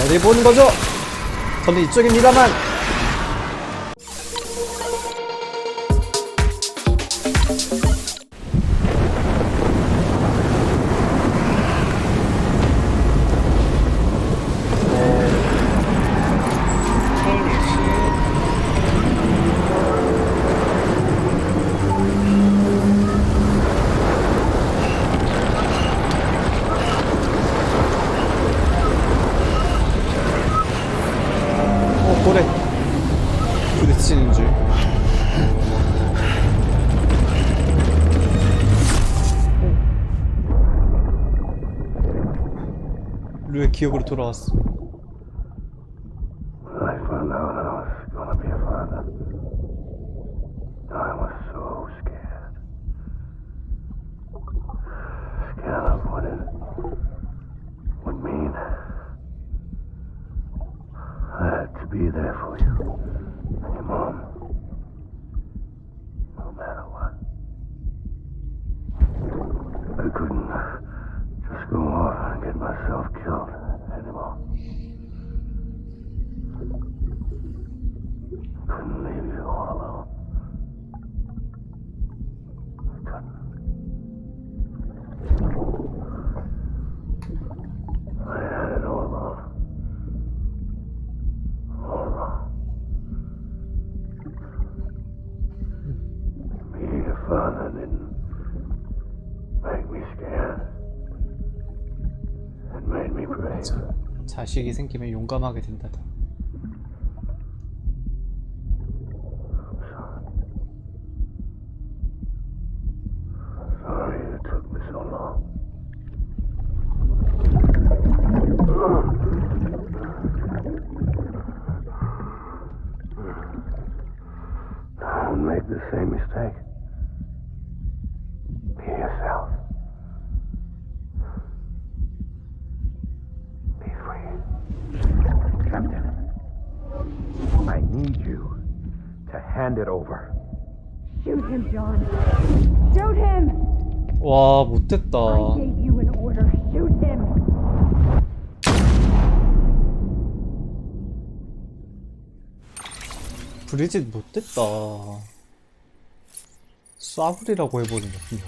어디 보는 거죠? 저는 이쪽입니다만. 고래 부딪히는 줄. 루의 기억으로 돌아왔어. I found out I was gonna be a father. I was so scared. Scared of what it would mean. I had to be there for you, your mom, no matter what. I couldn't just go off and get myself killed anymore. Couldn't leave you all alone. I couldn't. I had it all wrong. All wrong. Being a father didn't make me scared. It made me brave. 자식이 생기면 용감하게 된다다. Sorry it took me so long. Don't make the same mistake. Be yourself. Be free. Captain, I need you to hand it over. Shoot him, John. Shoot him! 와, 못됐다. I gave you an order. Shoot him! 브리짓 못됐다. 쏴버리라고 해버리네 그냥.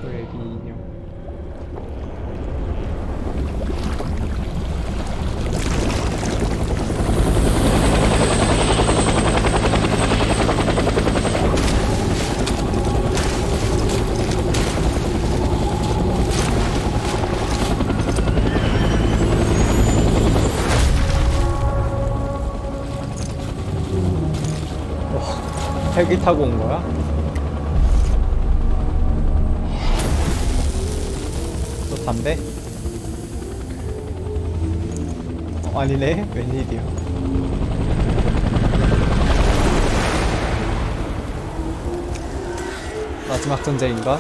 또 애기 인형. 헬기 타고 온 거야? 또 담배? 아니네? 웬일이야. 마지막 전쟁인가?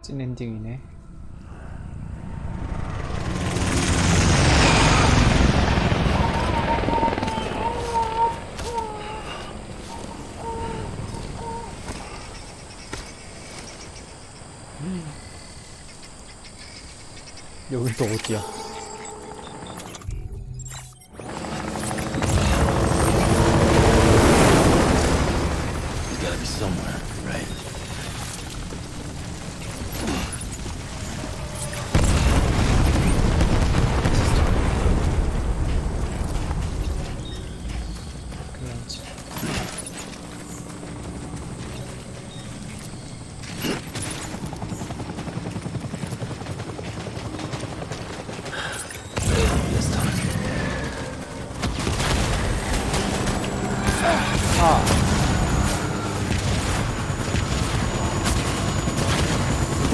찐 엔딩이네. 여긴 또 어디야? He's gotta be somewhere, right? 그래야지.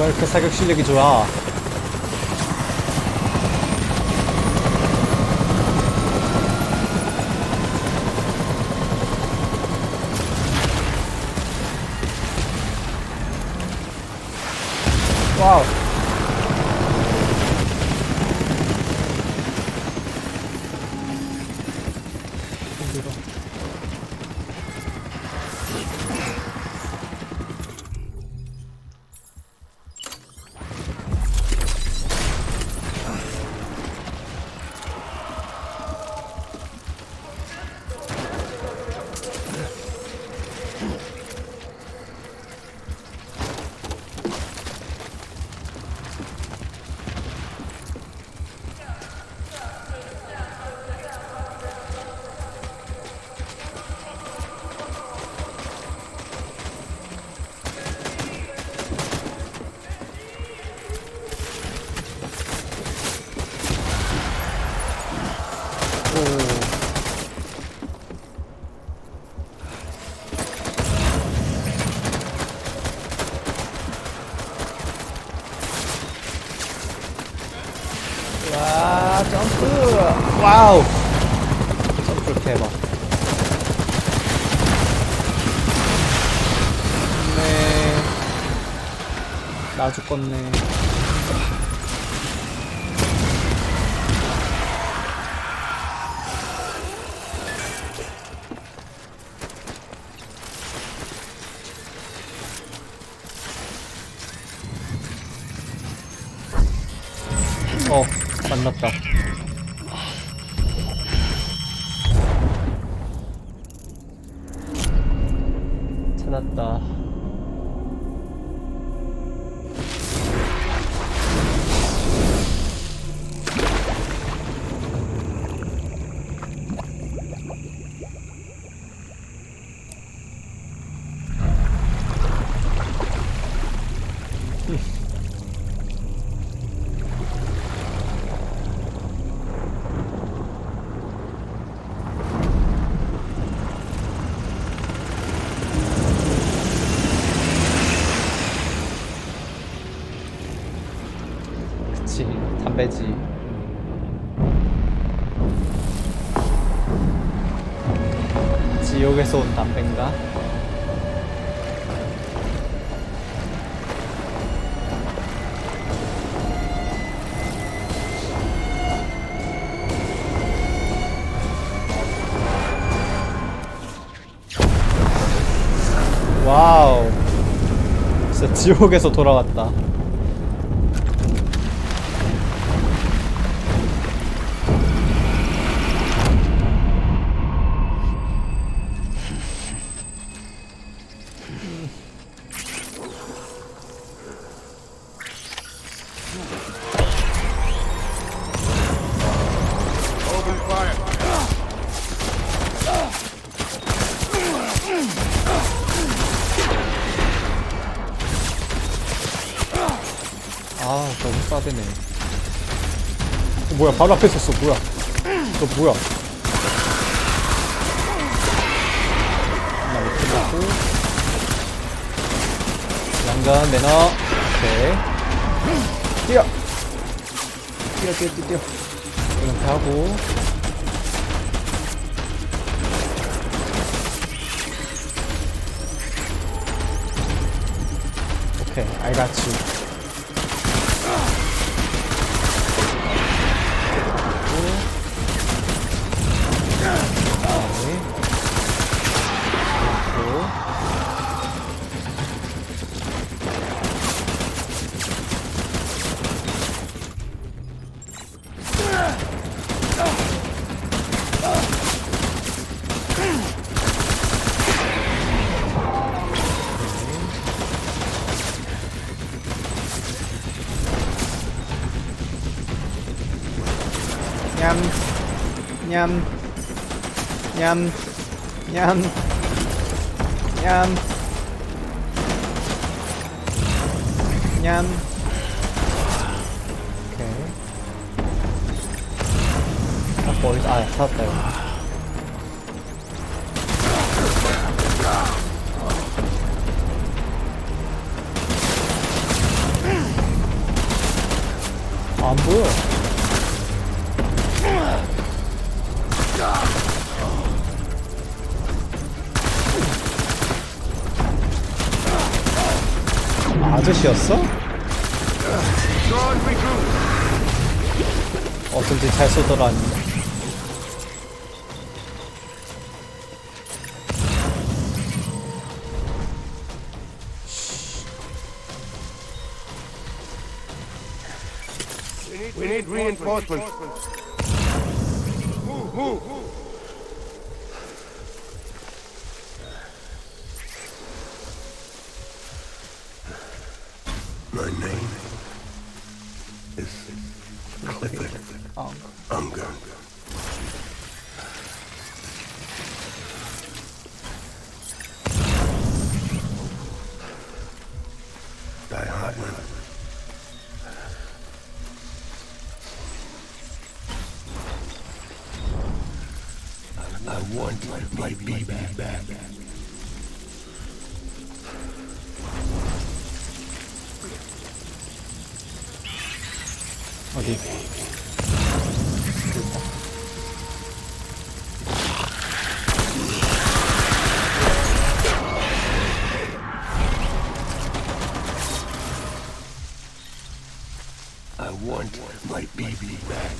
누가 이렇게 사격 실력이 좋아? 와우. 힘들어. 와, 점프! 와우! 점프 대박. 네. 나 죽겠네. 만났다. 찾았다. 그치, 담배지. 지옥에서 온 담배인가? 와우, 진짜 지옥에서 돌아왔다. 아, 너무 싸대네. 뭐야, 바로 앞에 있었어. 뭐야? 너 뭐야? 나 이렇게 놓고 양전 매너. 오케이. 뛰어! 뛰어. 이렇게 하고 오케이, I got you. 냠. 오케이. 머리, 찾았다, 여기. 안 보여. 아저씨였어? 어쩐지 잘 쏘더라니. We need reinforcements. Move. My name is Clifford Unger. Die Hartman. I want my baby back. 어디? I want my baby back.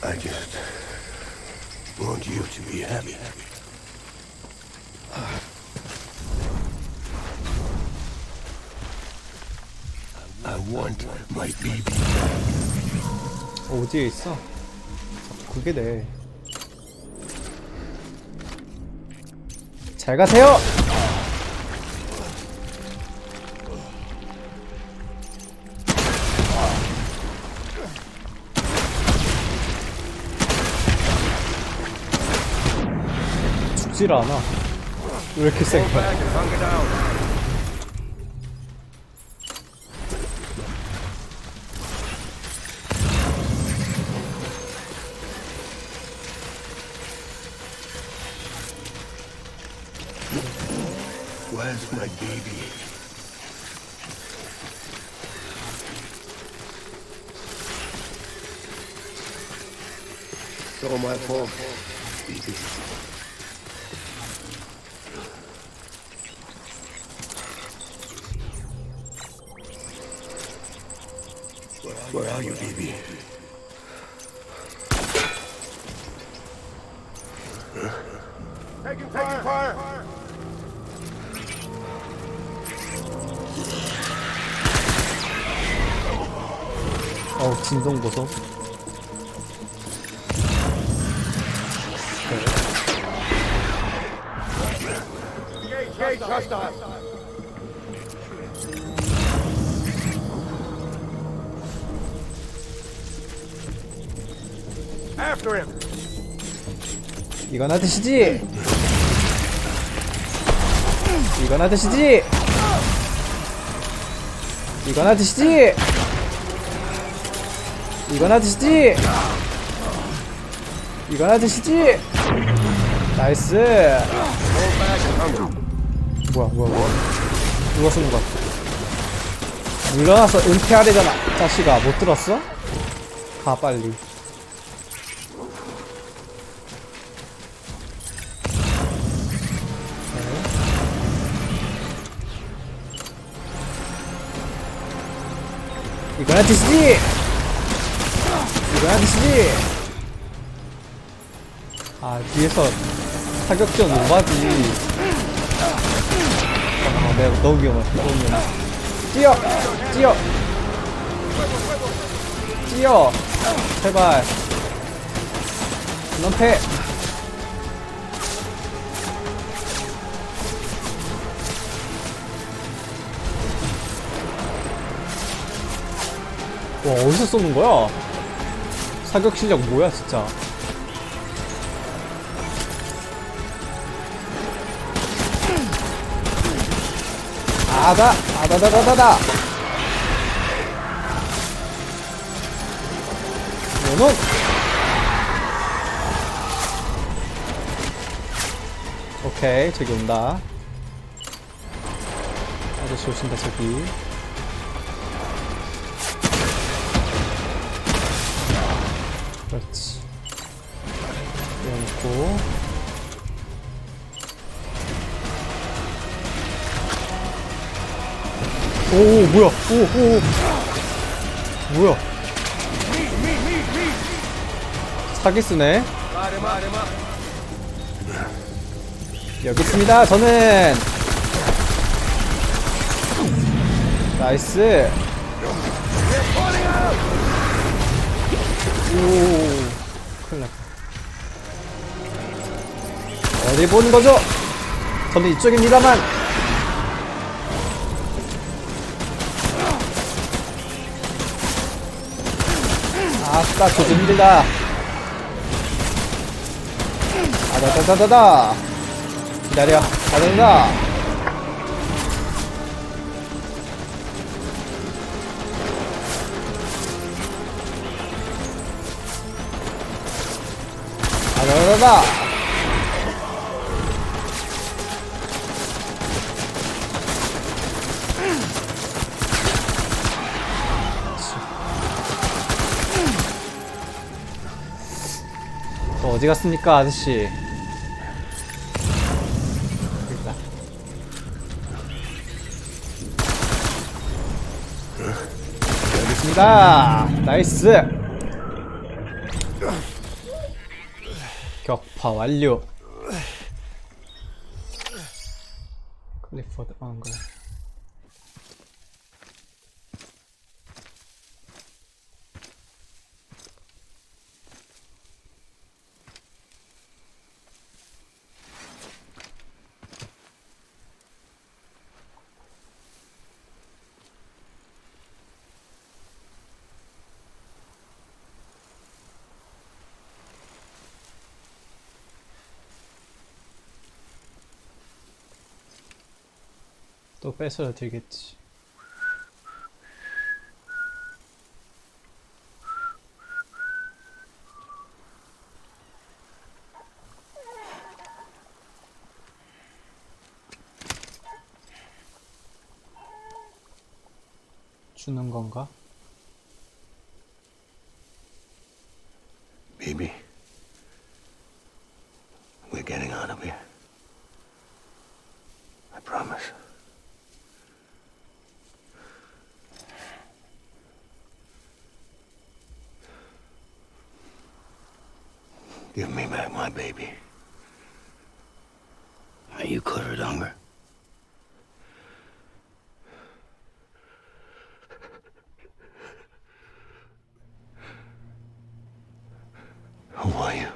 I just want you to be happy. I want my baby back. 어디에 있어? 그게 돼. 잘 가세요! 죽질 않아. 왜 이렇게 센 거야? Where's my baby? It's all my fault, baby. Where are you, baby? Taking fire. 어우, 진동 보소. Gate hostile. After him. 이거나 드시지! 이거나 드시지! 이거나 드시지! 이거나 드시지! 이거나 드시지! 나이스! 뭐야. 누가 쏜 거야? 물러나서 은퇴하래잖아, 자식아. 못 들었어? 가, 빨리. 이거나 드시지! 이거나 드시지! 아, 뒤에서 사격전 오바지. 잠깐만, 내가 너무 위험해. 뛰어! 제발. 넌패! 와, 어디서 쏘는 거야? 사격 실력 뭐야, 진짜. 아다다다다다! 너는! 오케이, 저기 온다. 아저씨 오신다, 저기. 그렇지. 여기 오, 뭐야? 뭐야? 사기쓰네. 여기 있습니다. 저는 나이스. 오, 큰일 났다. 어디 보는 거죠? 저는 이쪽입니다만. 아싸, 조금 힘들다. 아다다다다다. 기다려. 가든가. 아다다다다. 어디 갔습니까, 아저씨? 여기다. 여기 있습니다. 나이스. 격파 완료. 클리포드 거야. 또 뺏어야 되겠지. 주는 건가? Baby, we're getting out of here. I promise. Give me back my baby. Are you covered, hunger? Who are you?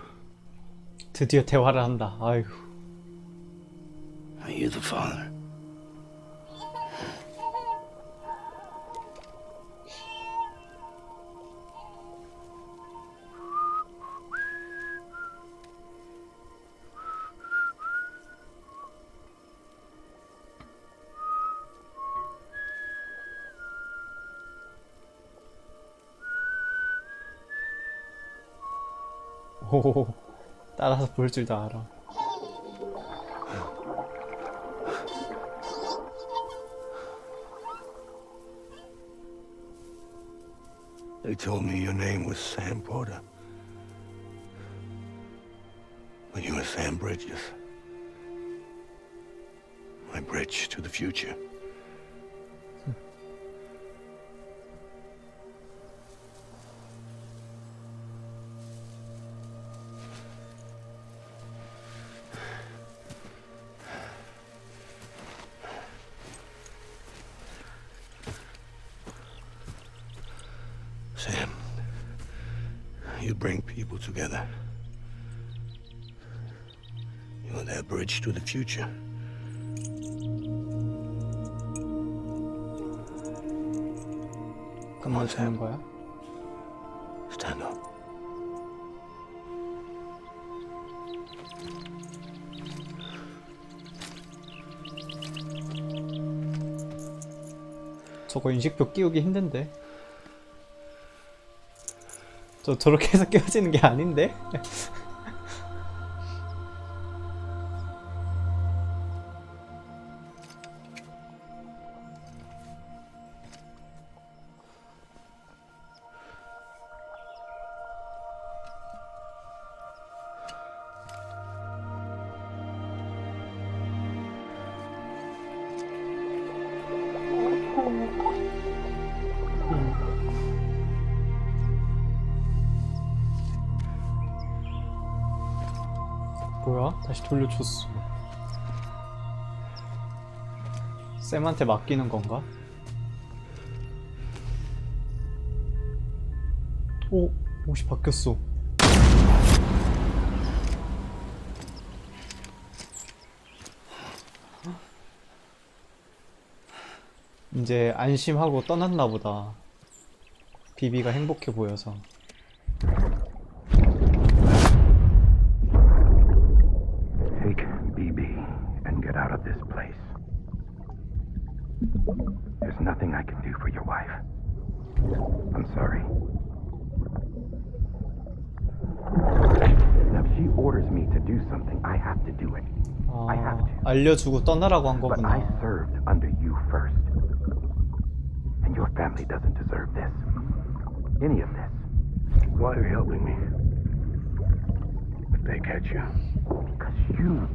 드디어 대화를 한다. 아이고. Are you the father? 오, 따라서 볼 줄도 알아. They told me your name was Sam Porter. But you were Sam Bridges. My bridge to the future. Sam, you bring people together. You're their bridge to the future. 그만 주는 거야? Stand up. 저거 인식표 끼우기 힘든데? 저렇게 해서 끼워지는 게 아닌데? 뭐야? 다시 돌려줬어. 쌤한테 맡기는 건가? 오! 옷이 바뀌었어. 이제 안심하고 떠났나 보다. 비비가 행복해 보여서. Take BB and get out of this place. There's nothing I can do for your wife. I'm sorry. Now, if she orders me to do something, I have to do it. I have to. 알려주고 떠나라고 한 But I 거구나. served under you first. And your family doesn't deserve this. Any of this. Why are you helping me? If they catch you. Because you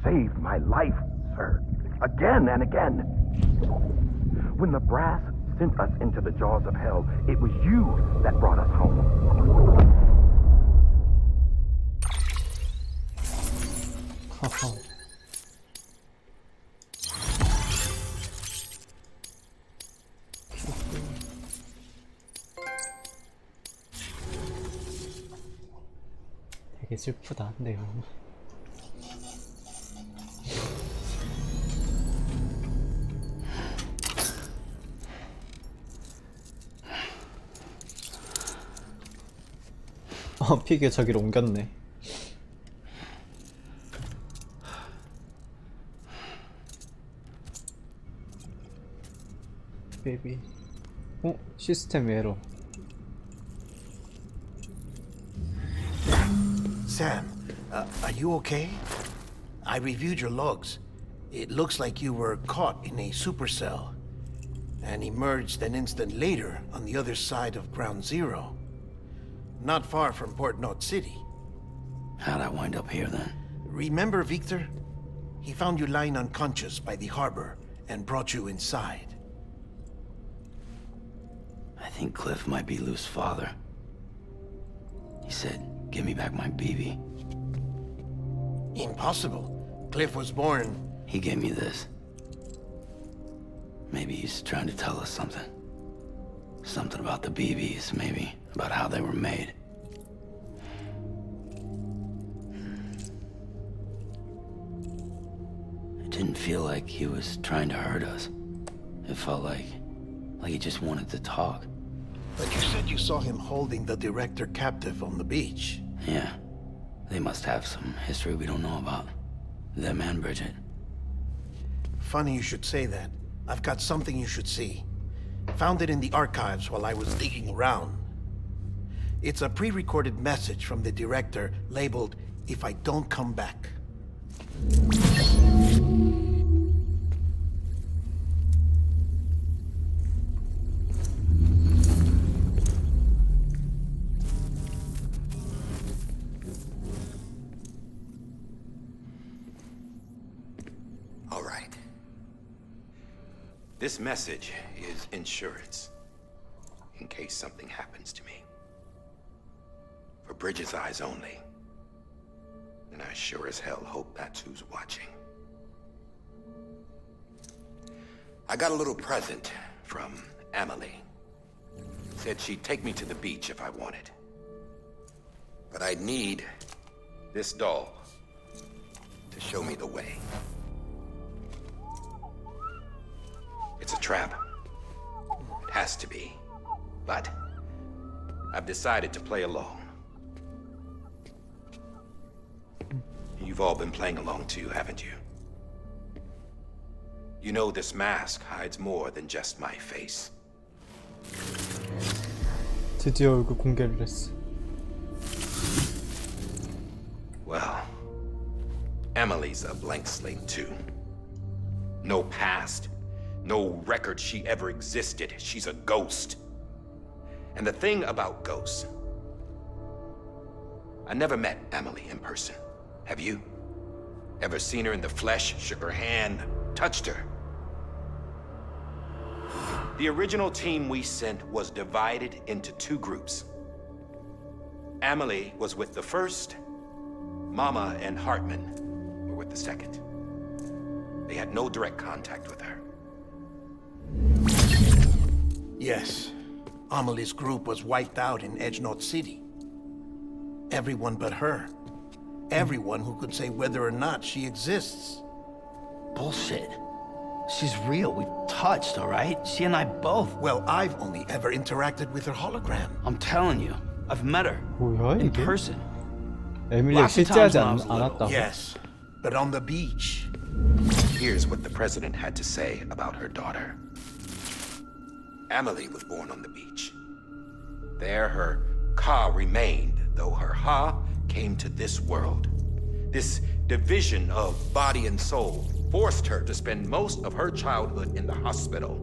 saved my life, sir. Again and again. When the brass sent us into the jaws of hell, it was you that brought us home. 하하. 되게 슬프다, 내용. 피규어 저기로 옮겼네. 베이비. 시스템 에러. Sam, are you okay? I reviewed your logs. It looks like you were caught in a supercell and emerged an instant later on the other side of Ground Zero. Not far from Port Knot City. How'd I wind up here then? Remember Victor? He found you lying unconscious by the harbor and brought you inside. I think Cliff might be Lou's father. He said, give me back my BB. Impossible. Cliff was born. He gave me this. Maybe he's trying to tell us something. Something about the BBs, maybe. About how they were made. It didn't feel like he was trying to hurt us. It felt like he just wanted to talk. But you said you saw him holding the director captive on the beach. Yeah. They must have some history we don't know about. Them and Bridget. Funny you should say that. I've got something you should see. Found it in the archives while I was digging around. It's a pre-recorded message from the director labeled, "If I don't come back." All right. This message is insurance, in case something happens to me. For Bridget's eyes only. And I sure as hell hope that's who's watching. I got a little present from Emily. Said she'd take me to the beach if I wanted. But I'd need this doll to show me the way. It's a trap. It has to be. But I've decided to play along. You've all been playing along too, haven't you? You know this mask hides more than just my face. 드디어 얼굴 공개를 했어. Well, Emily's a blank slate too. No past, no record she ever existed. She's a ghost. And the thing about ghosts, I never met Emily in person. Have you? Ever seen her in the flesh, shook her hand, touched her? The original team we sent was divided into two groups. Emily was with the first, Mama and Hartman were with the second. They had no direct contact with her. Yes. Amelie's group was wiped out in Edgenorth City. Everyone but her. Everyone who could say whether or not she exists. Bullshit. She's real. We've touched, all right? She and I both. Well, I've only ever interacted with her hologram. I'm telling you, I've met her. 뭐야 In 이게? person. 에밀리가 Lots of 실제하지 times when I was 않았다고? Yes, but on the beach. Here's what the president had to say about her daughter. Amelie was born on the beach. There her ka remained, though her ha came to this world. This division of body and soul forced her to spend most of her childhood in the hospital.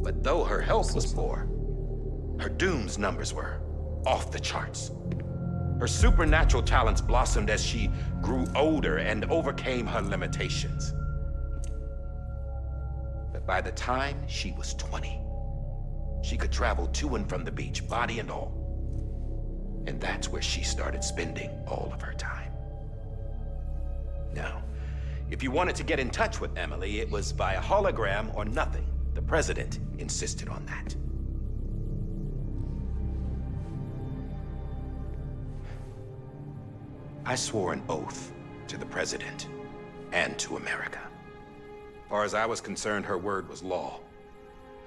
But though her health was poor, her doom's numbers were off the charts. Her supernatural talents blossomed as she grew older and overcame her limitations. But by the time she was 20, she could travel to and from the beach, body and all. And that's where she started spending all of her time. Now, if you wanted to get in touch with Emily, it was via hologram or nothing. The president insisted on that. I swore an oath to the president and to America. As far as I was concerned, her word was law.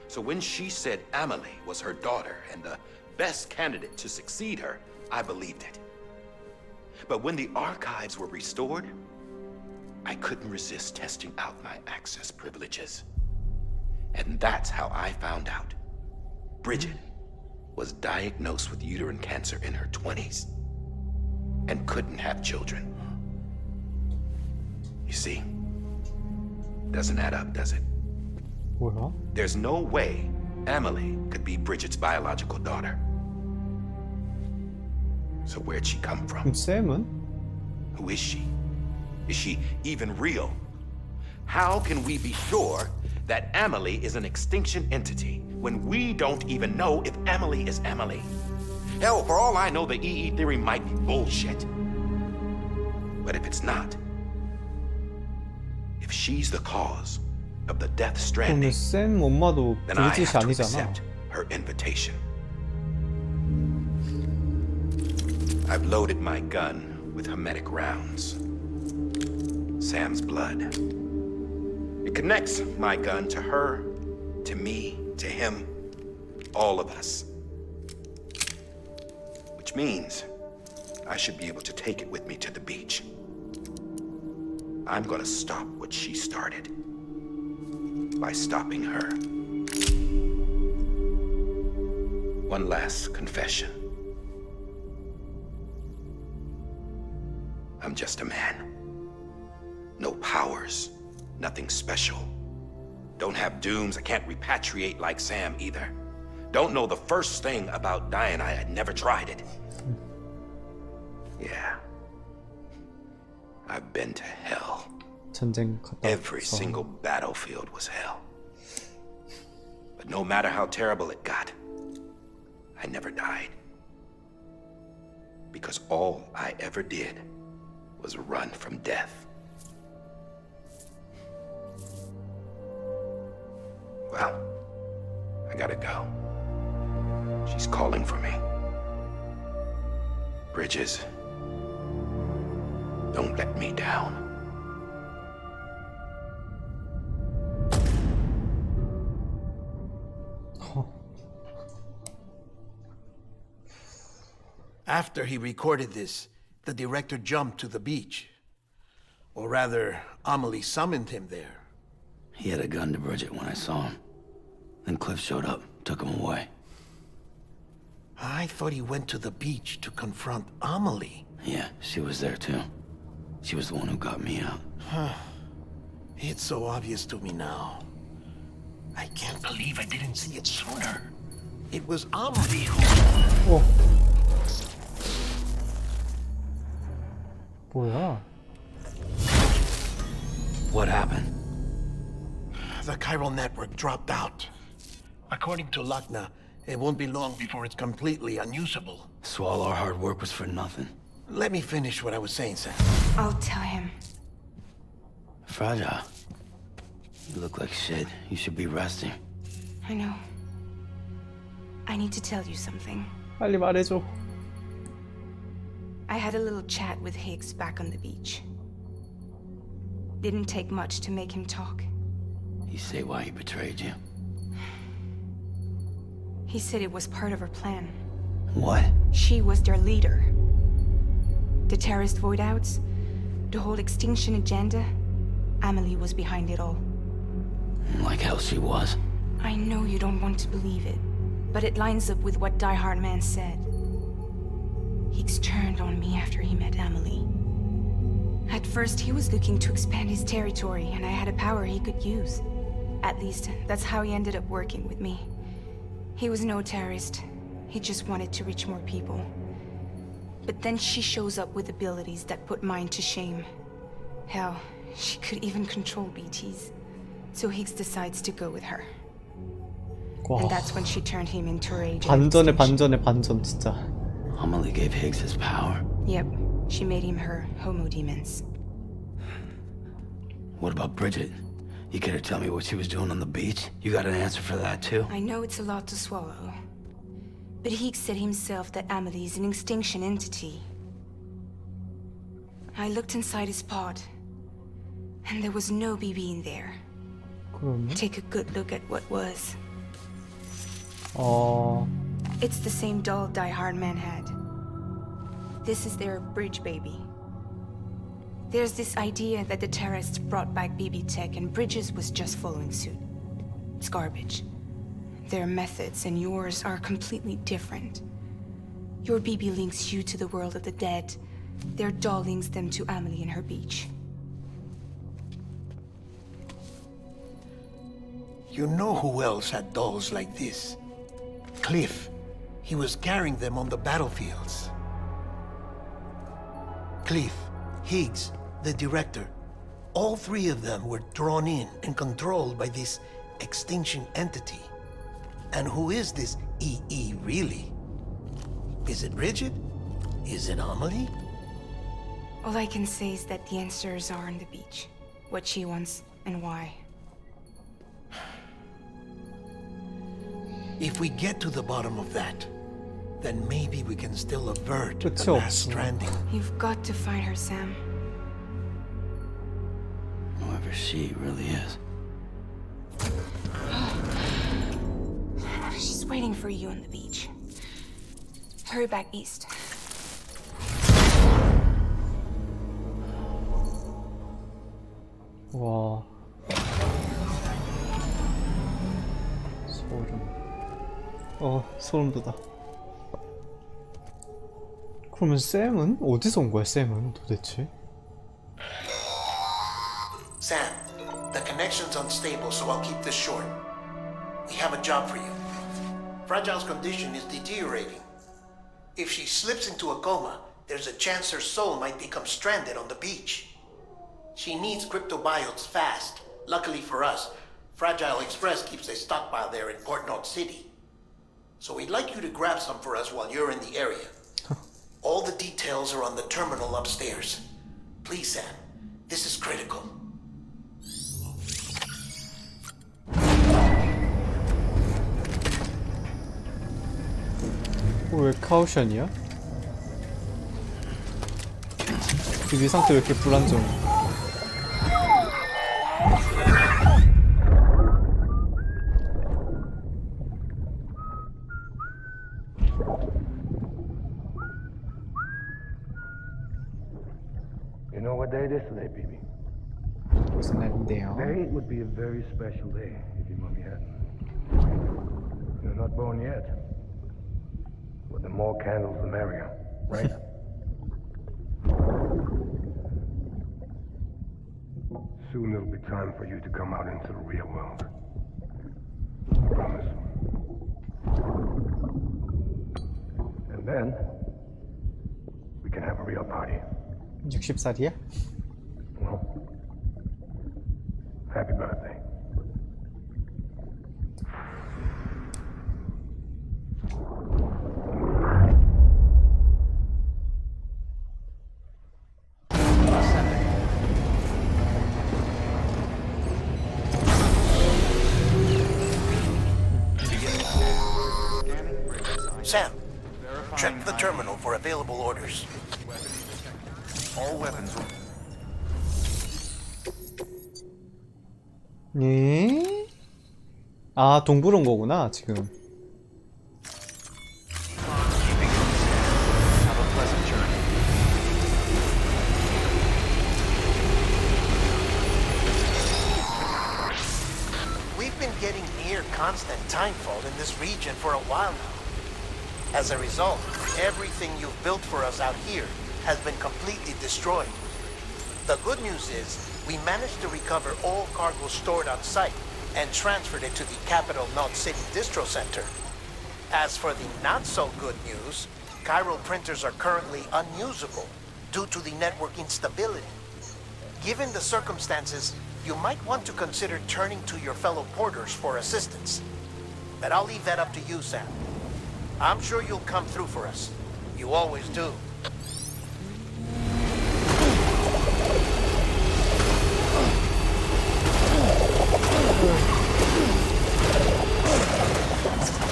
So when she said Amelie was her daughter and the best candidate to succeed her, I believed it. But when the archives were restored, I couldn't resist testing out my access privileges. And that's how I found out. Bridget was diagnosed with uterine cancer in her 20s and couldn't have children. You see, doesn't add up, does it? 뭐야? There's no way Amelie could be Bridget's biological daughter. So where'd she come from? 그럼 쌤은? Who is she? Is she even real? How can we be sure that Amelie is an extinction entity when we don't even know if Amelie is Amelie? Hell, for all I know, the EE theory might be bullshit. But if it's not, if she's the cause of the death 근데 stranding, 쌤 엄마도 then I 브리짓이 have to 아니잖아. accept her invitation. I've loaded my gun with hermetic rounds. Sam's blood. It connects my gun to her, to me, to him, all of us. Which means I should be able to take it with me to the beach. I'm gonna stop what she started by stopping her. One last confession. I'm just a man. No powers, nothing special. Don't have dooms, I can't repatriate like Sam either. Don't know the first thing about dying, I had never tried it. Yeah. I've been to hell. 전쟁 갔다 Every 와서. single battlefield was hell. But no matter how terrible it got, I never died. Because all I ever did was run from death. Well, I gotta go. She's calling for me. Bridges, don't let me down. After he recorded this, the director jumped to the beach. Or rather, Amelie summoned him there. He had a gun to Bridget when I saw him. Then Cliff showed up, took him away. I thought he went to the beach to confront Amelie. Yeah, she was there too. She was the one who got me out. It's so obvious to me now. I can't believe I didn't see it sooner. It was Amelie who... 뭐야? What happened? The chiral network dropped out. According to Lakna, it won't be long before it's completely unusable. So all our hard work was for nothing. let me finish what I was saying, Sam. I'll tell him. Fragile. You look like shit. You should be resting. I know. I need to tell you something. 빨리 말해줘. I had a little chat with Higgs back on the beach. Didn't take much to make him talk. You say why he betrayed you? He said it was part of her plan. What? She was their leader. The terrorist voidouts, the whole extinction agenda, Amelie was behind it all. Like hell she was. I know you don't want to believe it, but it lines up with what Die Hard Man said. Higgs turned on me after he met Amelie. At first, he was looking to expand his territory, and I had a power he could use. At least, that's how he ended up working with me. He was no terrorist. He just wanted to reach more people. But then she shows up with abilities that put mine to shame. Hell, she could even control BTs. So Higgs decides to go with her. 와, And that's when she turned him into her agent. 반전에 반전에 반전 진짜. Amelie gave Higgs his power. Yep, she made him her homo demons. What about Bridget? You care to tell me what she was doing on the beach? You got an answer for that too? I know it's a lot to swallow. But Higgs said himself that Amelie is an extinction entity. I looked inside his pod, and there was no BB in there. 그러면 Take a good look at what was. 어 It's the same doll Die Hard Man had. This is their bridge baby. There's this idea that the terrorists brought back BB tech and Bridges was just following suit. It's garbage. Their methods and yours are completely different. Your BB links you to the world of the dead. Their doll links them to Amelie and her beach. You know who else had dolls like this? Cliff. He was carrying them on the battlefields. Cliff, Higgs, the director. All three of them were drawn in and controlled by this extinction entity. And who is this EE really? Is it Bridget? Is it Amelie? All I can say is that the answers are on the beach. What she wants and why. If we get to the bottom of that, then maybe we can still avert 끝이 the last 없어. stranding. You've got to find her, Sam. Whoever she really is. She's waiting for you on the beach. Hurry back east. 와 소름. 소름 돋아. 그러면 샘은 어디서 온 거야? 샘은 도대체? Sam, the connection's unstable, so I'll keep this short. We have a job for you. Fragile's condition is deteriorating. If she slips into a coma, there's a chance her soul might become stranded on the beach. She needs cryptobiotes fast. Luckily for us, Fragile Express keeps a stockpile there in Port North City. So we'd like you to grab some for us while you're in the area. All the details are on the terminal upstairs. Please, Sam, this is critical. 왜 카우션이야? 그 상태 왜 이렇게 불안정해? You know what day it is today, BB? 무슨 날인데요? Today would be a very special day if your mommy hadn't. You're not born yet. But the more candles, the merrier, right? Soon it'll be time for you to come out into the real world. I promise. And then, we can have a real party. 60살이야? Well, happy birthday. terminal for available orders. All weapons. 예? 아, 동부로 온 거구나, 지금. Have a pleasant journey. We've been getting near constant timefall in this region for a while now. As a result, everything you've built for us out here has been completely destroyed. The good news is, we managed to recover all cargo stored on site and transferred it to the capital Knot City Distro Center. As for the not-so-good news, chiral printers are currently unusable due to the network instability. Given the circumstances, you might want to consider turning to your fellow porters for assistance. But I'll leave that up to you, Sam. I'm sure you'll come through for us. You always do.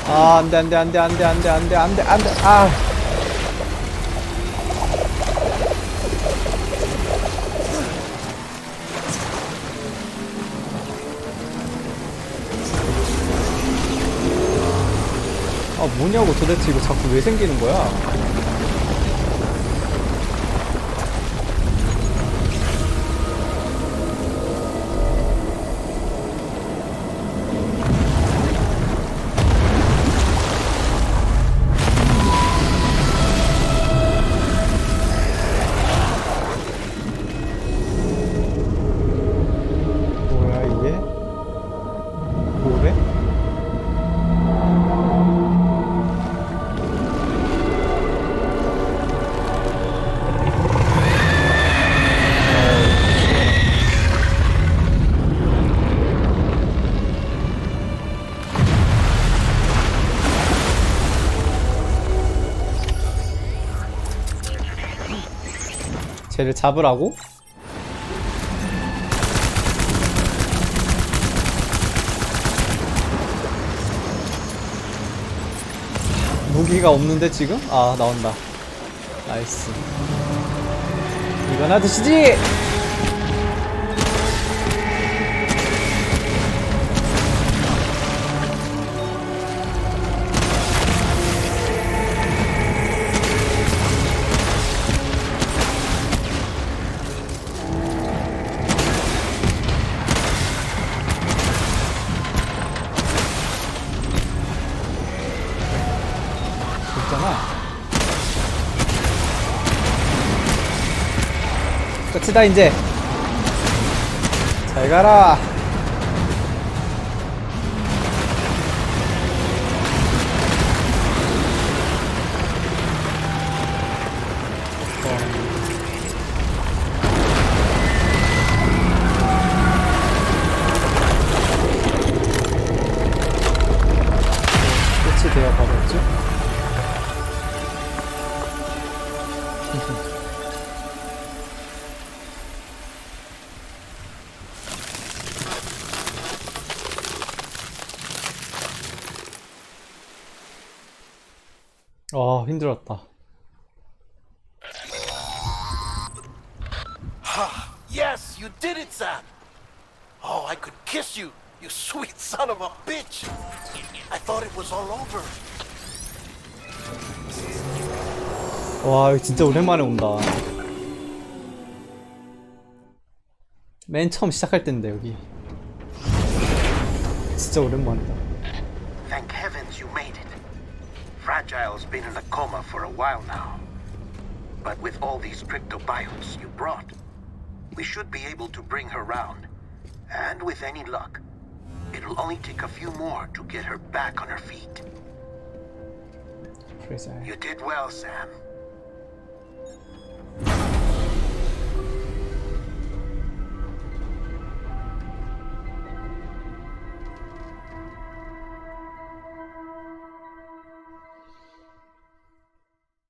아, 안 돼, 안 돼, 안 돼, 안 돼, 안 돼, 안 돼, 안 돼, 안 돼, 아. 아, 뭐냐고 도대체 이거 자꾸 왜 생기는 거야? 뭐야 이게? 뭐래? 쟤를 잡으라고? 무기가 없는데 지금? 아, 나온다. 나이스. 이거나 드시지! 끝이다 이제. 잘 가라. 끝이 되어 버렸죠? 힘들었다. Yes, you did it, Sam. Oh, I could kiss you, you sweet son of a bitch. I thought it was all over. 와, 이거 진짜 오랜만에 온다. 맨 처음 시작할 때인데 여기. 진짜 오랜만이다. Thank heavens you made it. Fragile's been in a coma for a while now. But with all these cryptobiotes you brought, we should be able to bring her round. And with any luck, it'll only take a few more to get her back on her feet. You did well, Sam.